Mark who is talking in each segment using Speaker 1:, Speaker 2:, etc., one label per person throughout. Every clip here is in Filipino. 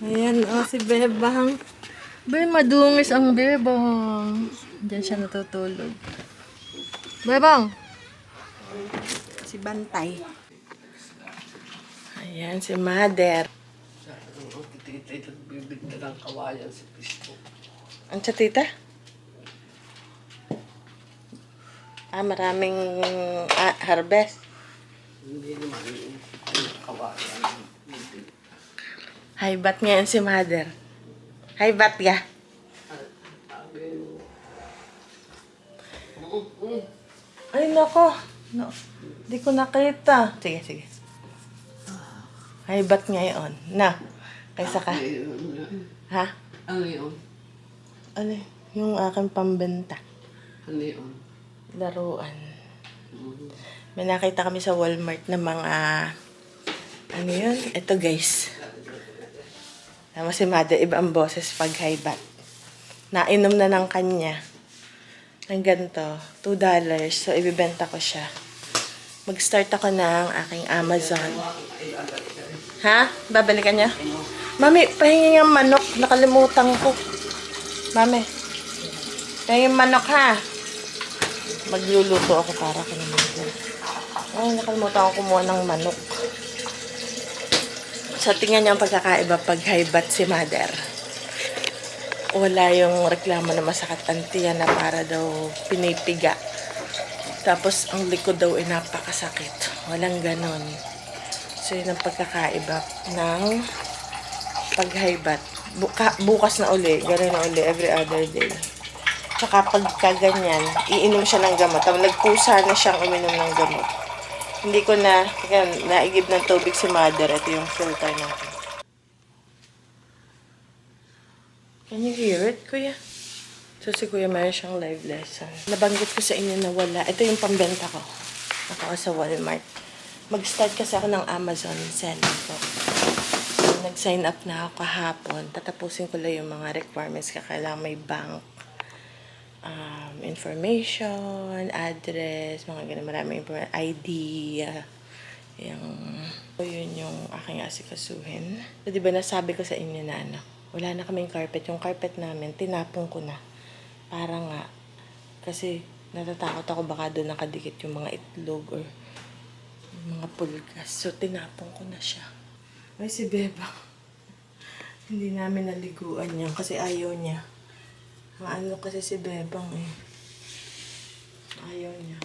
Speaker 1: Ayan, si Bebang. Madungis ang Bebang. Diyan siya natutulog. Bebang!
Speaker 2: Si Bantay.
Speaker 1: Ayan, si Mother. Ang sa tita? Maraming harvest. Hi, bat ngayon si Mother. Hi, bat ya. Ay, nako. No. Di ko nakita. Sige, sige. Hi, bat ngayon. Na, kaysa ka. Ha?
Speaker 2: Ano yun?
Speaker 1: Ano? Yung aking pambenta.
Speaker 2: Ano yun?
Speaker 1: Laruan. May nakita kami sa Walmart na mga ano yun? Ito guys. Tama si Mother, iba ang boses pag high bat. Nainom na ng kanya. Ng ganito, $2. So, ibibenta ko siya. Mag-start ako ng aking Amazon. Ha? Babalikan niya? Mami, pahingi yung manok. Nakalimutan ko. Mami, pahingi yung manok ha. Magluluto ako para ko naman. Ay, nakalimutan ko kumuha ng manok. So, tingnan niyo ang pagkakaiba pag high bat si Mother. Wala yung reklamo na masakit ang tiyan na para daw pinipiga. Tapos, ang likod daw ay napakasakit. Walang ganon. So, yun ang pagkakaiba ng pag high bat. Bukas na uli, gano'n na uli, every other day. Tsaka pagka ganyan, iinom siya ng gamot. Tapos nagpusa na siyang uminom ng gamot. Hindi ko na, naigib ng tubig si Mother. Ito yung filter natin. Can you hear it, Kuya? So, si Kuya mayroon siyang live lesson. Nabanggit ko sa inyo na wala. Ito yung pambenta ko. Ako sa Walmart. Mag-start kasi ako ng Amazon selling ko. So, nag-sign up na ako kahapon. Tatapusin ko lang yung mga requirements. Kailangan may bank information, address, mga ganun, maraming information, ID, yun yung aking asikasuhin. So, diba nasabi ko sa inyo na wala na kaming carpet. Yung carpet namin, tinapon ko na. Para nga, kasi natatakot ako baka doon nakadikit yung mga itlog or mga pulgas. So, tinapon ko na siya. Ay, si Beba. Hindi namin naliguan yan kasi ayaw niya. Maano kasi si Bebang eh. Ayaw niya.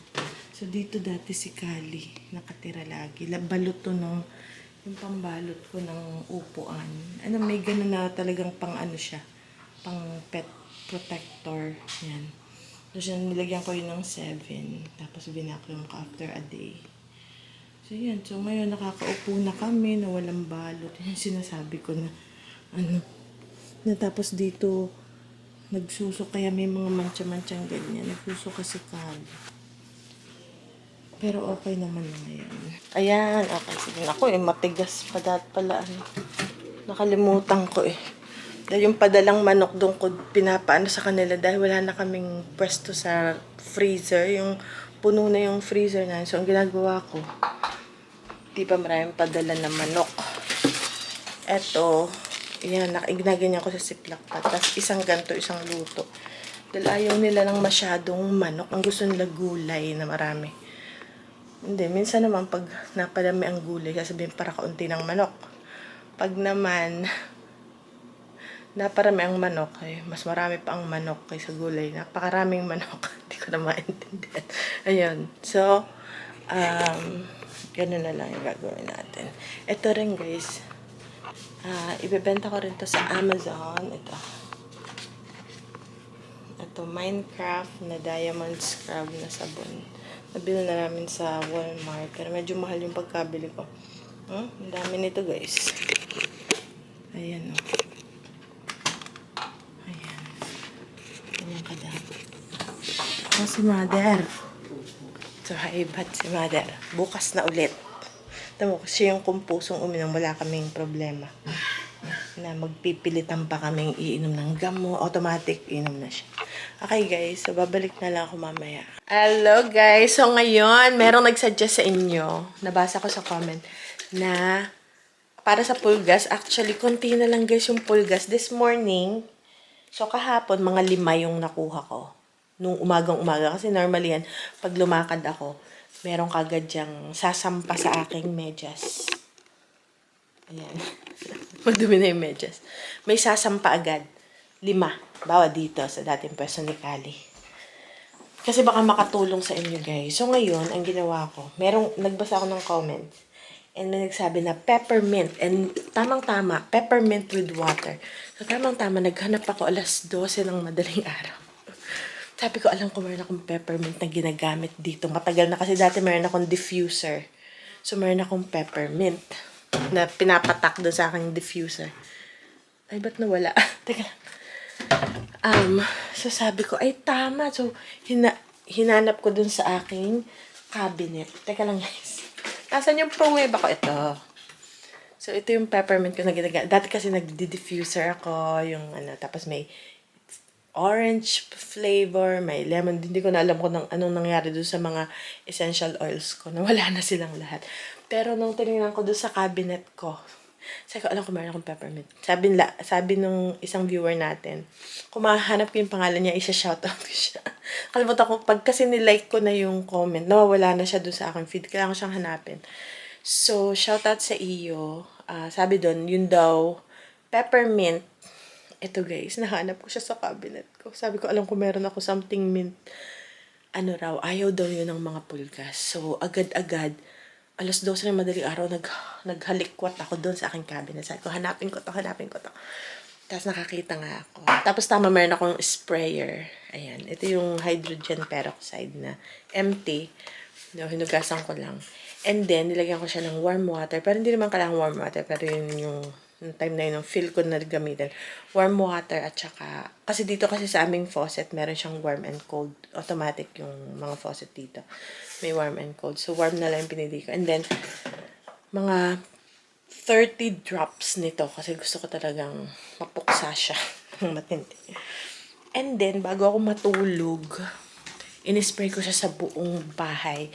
Speaker 1: So, dito dati si Kali. Nakatira lagi. Balot to nung yung pambalot ko ng upuan. May gano'n na talagang pang siya. Pang pet protector. Yan. So, nilagyan ko yun ng 7. Tapos, binaklong ko after a day. So, yan. So, ngayon, nakakaupo na kami na walang balot. Yan sinasabi ko na, tapos dito, nagsusok, kaya may mga mantsa-mantsang ganyan. Nagsusok kasi Kali. Pero okay naman na ngayon. Ayan, okay. Sige, ako matigas pa pala. Nakalimutan ko eh. Dahil yung padalang manok doon ko pinapaano sa kanila dahil wala na kaming pwesto sa freezer. Yung puno na yung freezer na. So, ang ginagawa ko, di ba maraming padala na manok. Eto, yan, ginaganya ko sa Ziploc pa. Tapos isang ganto, isang luto. Dahil ayaw nila ng masyadong manok. Ang gusto nila gulay na marami. Hindi, minsan naman pag napadami ang gulay, sasabihin para kaunti ng manok. Pag naman naparami ang manok, mas marami pa ang manok kaysa gulay. Napakaraming manok. Hindi ko na maintindihan. Ayun. So, ganun na lang yung gagawin natin. Ito rin guys. Ibebenta ko rin to sa Amazon. Ito, Minecraft na diamond scrub na sabon. Nabili na namin sa Walmart. Pero medyo mahal yung pagkabili ko. Ang dami nito guys. Ayan o. Ayan. Ayan kadami. Si Mother. So, haibat si Mother. Bukas na ulit. Tama ko, siya yung kumpusong uminom, wala kaming problema. Na magpipilitan pa kaming iinom ng gamot, automatic inom na siya. Okay guys, so babalik na lang ako mamaya. Hello guys, so ngayon, merong nagsuggest sa inyo, nabasa ko sa comment, na para sa pulgas, actually, konti na lang guys yung pulgas. This morning, so kahapon, mga 5 yung nakuha ko. Nung umagang-umaga. Kasi normally yan, pag lumakad ako, meron kagad diyang sasampa sa aking medyas. Ayan. Madumi na yung medyas. May sasampa agad. 5. Bawa dito sa dating pwesto ni Kali. Kasi baka makatulong sa inyo guys. So ngayon, ang ginawa ko, nagbasa ako ng comments. And may nagsabi na peppermint. And tamang-tama, peppermint with water. So tamang-tama, naghanap ako 12:00 ng madaling araw. Sabi ko, alam ko meron akong peppermint na ginagamit dito. Matagal na kasi dati meron akong diffuser. So meron akong peppermint na pinapatak doon sa aking diffuser. Ay, ba't nawala? Teka lang. So sabi ko, ay tama. So, hinanap ko dun sa aking cabinet. Teka lang guys. Nasaan yung pruweba ko? Ito. So, ito yung peppermint ko na ginagamit. Dati kasi nagdi-diffuser ako. Yung tapos may orange flavor, may lemon. Hindi ko na alam kung anong nangyari dun sa mga essential oils ko. Nawala na silang lahat. Pero nung tinignan ko dun sa cabinet ko, sabi ko, alam ko meron akong peppermint. Sabi nung isang viewer natin, kung mahanap ko yung pangalan niya, isa-shoutout ko siya. Kalimutan ko, pag kasi nilike ko na yung comment, nawawala na siya dun sa aking feed. Kailangan ko siyang hanapin. So, shoutout sa iyo. Sabi dun, yun daw, peppermint. Ito guys, nahanap ko siya sa cabinet ko. Sabi ko, alam ko meron ako something mint. Ayaw daw yun ng mga pulgas. So, agad-agad, 12:00 na madaling araw, naghalikwat ako doon sa aking cabinet. Sabi ko, hanapin ko to. Tapos nakakita nga ako. Tapos tama, meron akong sprayer. Ayan, ito yung hydrogen peroxide na empty. Hinugasan ko lang. And then, nilagyan ko siya ng warm water. Pero hindi naman kailangan warm water. Pero yun yung time na yun, feel ko na gamitin. Warm water at saka, kasi dito kasi sa aming faucet, meron siyang warm and cold. Automatic yung mga faucet dito. May warm and cold. So, warm na lang yung pinili ko. And then, mga 30 drops nito kasi gusto ko talagang mapuksa siya. Matindi. And then, bago ako matulog, inispray ko siya sa buong bahay.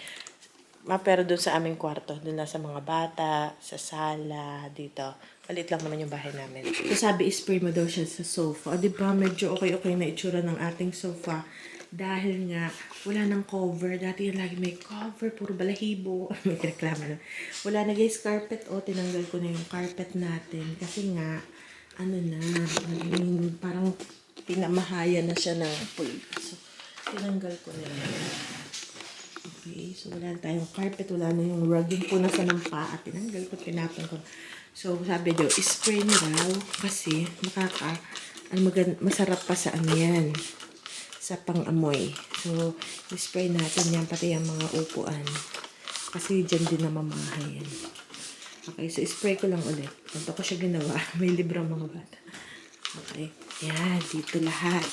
Speaker 1: Pero doon sa aming kwarto, doon lang sa mga bata, sa sala, dito. Maliit lang naman yung bahay namin. So sabi, spray mo daw siya sa sofa. O, diba, medyo okay na itsura ng ating sofa. Dahil nga, wala nang cover. Dati yan lagi may cover, puro balahibo. May reklamo na. Wala na guys, carpet. O, tinanggal ko na yung carpet natin. Kasi nga, parang pinamahaya na siya ng pulga. So, tinanggal ko na yan. Okay, so wala na tayong carpet, wala na yung rug, yung punasan ng paa, tinanggal ko, tinapon ko. So, sabi daw, spray niyo raw kasi masarap pa sa yan, sa pang-amoy. So, spray natin yan, pati yung mga upuan. Kasi dyan din na mamahay yan. Okay, so spray ko lang ulit. Ganito ko siya ginawa. May libro ang mga bata. Okay, yan, dito lahat.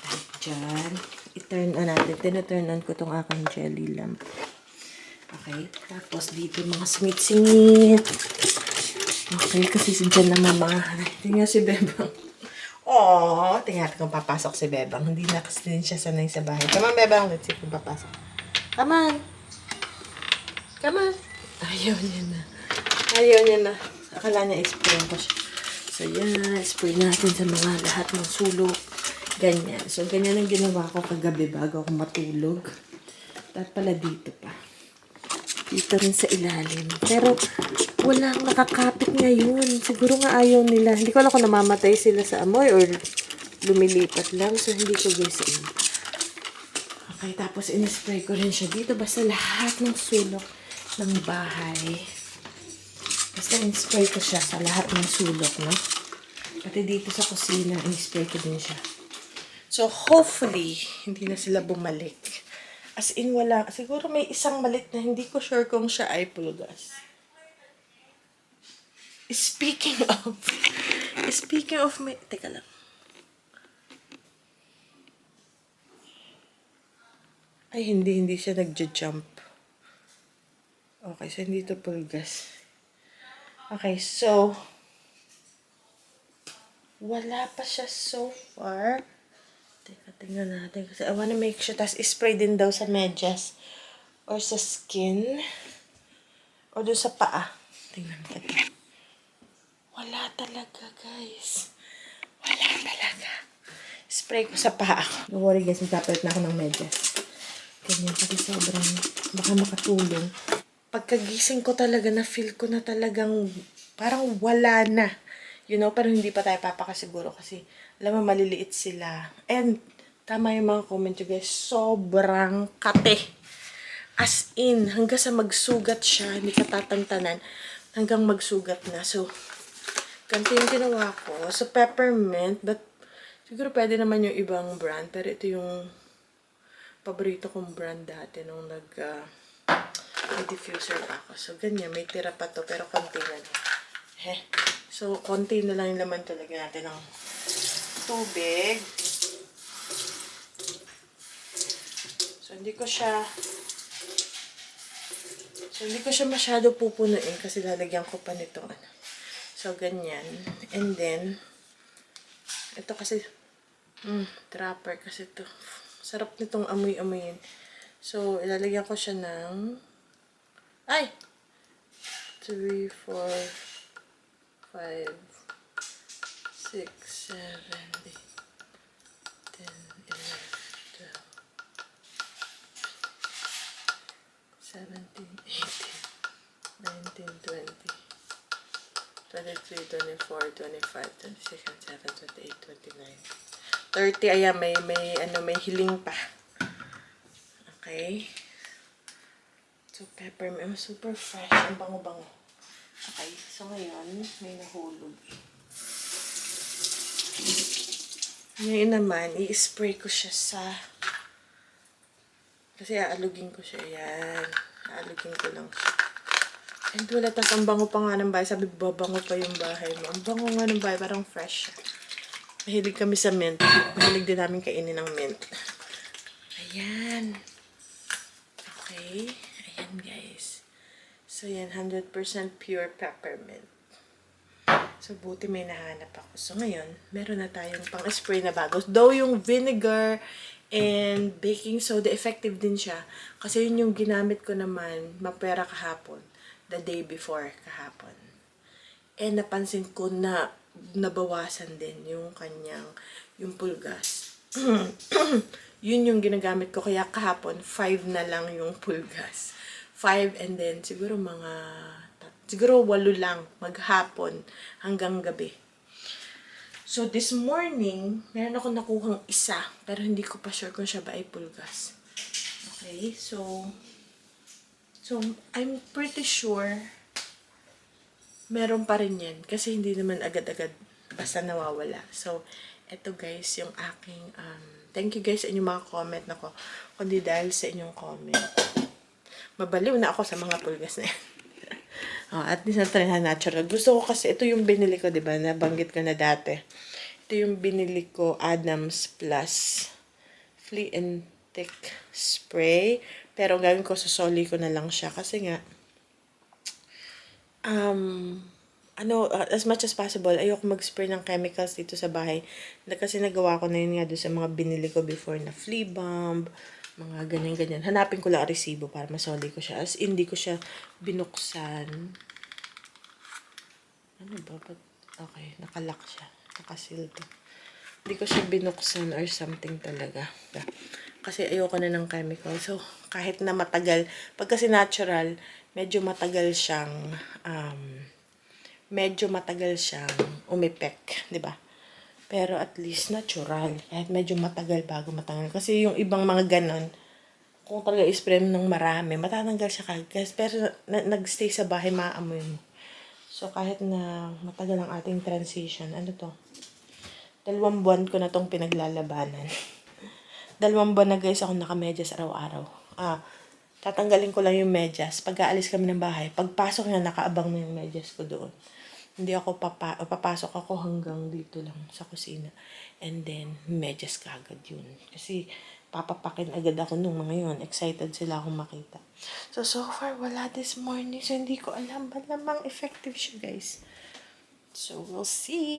Speaker 1: At dyan, i-turn on natin. Tina-turn on ko tong aking jelly lamp. Okay, tapos dito mga singit-singit. Okay, kasi dyan naman mga, tingnan si Bebang. Oh, tingnan kung papasok si Bebang. Hindi na kasi din siya sanay sa bahay. Come on, Bebang. Let's see kung papasok. Come on. Come on. Ayaw niya na. Akala niya spray ko siya. So, yan. Spray natin sa mga lahat ng sulok. Ganyan. So, ganyan ang ginawa ko kagabi bago ako matulog. At pala dito pa. Dito rin sa ilalim. Pero, walang nakakapit ngayon. Siguro nga ayaw nila. Hindi ko alam kung namamatay sila sa amoy or lumilipat lang. So, hindi ko guys Okay, tapos in-spray ko rin siya dito. Basta lahat ng sulok ng bahay. Basta in-spray ko siya sa lahat ng sulok, no? Pati dito sa kusina, in-spray ko din siya. So, hopefully, hindi na sila bumalik. As in, wala. Siguro may isang malit na hindi ko sure kung siya ay pulgas. Speaking of may, teka lang. Ay, hindi siya nagja-jump. Okay, so hindi ito pulgas. Okay, so, wala pa siya so far. Teka, tingnan natin. Kasi I wanna make sure. Tapos, spray din daw sa medyas. Or sa skin. Or doon sa paa. Tingnan natin. Wala talaga, guys. Wala talaga. Spray ko sa paa ko. Don't worry, guys. Magkapalit na ako ng medyas. Ganyan, kasi sobrang baka makatulong. Pagkagising ko talaga, na-feel ko na talagang parang wala na. You know, pero hindi pa tayo papakasiguro kasi alam mo, maliliit sila. And, tama yung mga comment nyo, guys. Sobrang kate. As in, hanggang sa magsugat siya, hindi ka tatantanan, hanggang magsugat na. So, ganito yung ginawa ko. So, peppermint, but siguro pwede naman yung ibang brand, pero ito yung paborito kong brand dati nung may diffuser ako. So, ganyan. May tira pa to, pero konti na lang. So, konti na lang yung laman talaga natin ng tubig. So, hindi ko siya masyado pupunuin kasi lalagyan ko pa nitong ano. So, ganyan. And then, ito kasi, trapper kasi to. Sarap nitong amoy-amoyin. So, ilalagyan ko siya ng, 3, 4, 5, 6, 7, 8, 10, 11, 12, 17, 18, 19, 20, 23, 24, 25, 26, 27, 28, 29, 30. Ayan, may hiling pa. Okay. So, peppermint. Super fresh. Ang bango-bango. Okay. So, ngayon, may nahulog. Ngayon naman, i-spray ko siya sa... Kasi aalugin ko siya. Ayan. Aalugin ko lang siya. And wala, tas ang bango pa nga ng bahay. Sabi, babango pa yung bahay mo. Ang bango nga ng bahay. Parang fresh siya. Mahilig kami sa mint. Mahilig din namin kainin ng mint. Ayan. Okay. Ayan, guys. So, yan. 100% pure peppermint. So, buti may nahanap ako. So, ngayon, meron na tayong pang-spray na bago. Though yung vinegar and baking soda, effective din siya. Kasi yun yung ginamit ko naman, mapera kahapon. The day before kahapon. And napansin ko na nabawasan din yung yung pulgas. Yun yung ginagamit ko. Kaya kahapon, 5 na lang yung pulgas. 5 and then siguro 8 lang maghapon hanggang gabi. So, this morning, meron ako nakuhang isa. Pero hindi ko pa sure kung siya ba ay pulgas. Okay, so I'm pretty sure meron pa rin yan. Kasi hindi naman agad-agad basta nawawala. So, eto guys, yung aking, thank you guys sa inyong mga comment na ko. Kundi dahil sa inyong comment, mabaliw na ako sa mga pulgas na yan. At least na natural. Gusto ko kasi, ito yung binili ko, diba? Nabanggit ko na dati. Ito yung binili ko, Adams Plus Flea and Tick Spray. Pero gawin ko, susoli ko na lang siya. Kasi nga, as much as possible, ayoko mag-spray ng chemicals dito sa bahay. Kasi nagawa ko na yun nga doon sa mga binili ko before na flea bomb, mga ganyan-ganyan. Hanapin ko lang ang resibo para masoli ko siya. As hindi ko siya binuksan. Ano ba? Okay, nakalock siya. Nakasil to. Hindi ko siya binuksan or something talaga. Kasi ayoko na ng chemical. So, kahit na matagal, pag kasi natural, medyo matagal siyang umipek, di ba? Pero at least natural. Kahit medyo matagal bago matanggal. Kasi yung ibang mga ganon, kung talaga i-spray mo ng marami, matatanggal siya kagad. Pero nagstay sa bahay, maamoy mo. So, kahit na matagal ang ating transition, 2 buwan ko na tong pinaglalabanan. 2 buwan na guys ako naka-medyas araw-araw. Tatanggalin ko lang yung medyas. Pag aalis kami ng bahay, pagpasok niya, nakaabang na yung medyas ko doon. Hindi ako papasok ako hanggang dito lang sa kusina. And then, medyas kagad yun. Kasi, papapakin agad ako nung mga yun. Excited sila akong makita. So far, wala this morning. So, hindi ko alam ba namang effective siya, guys. So, we'll see.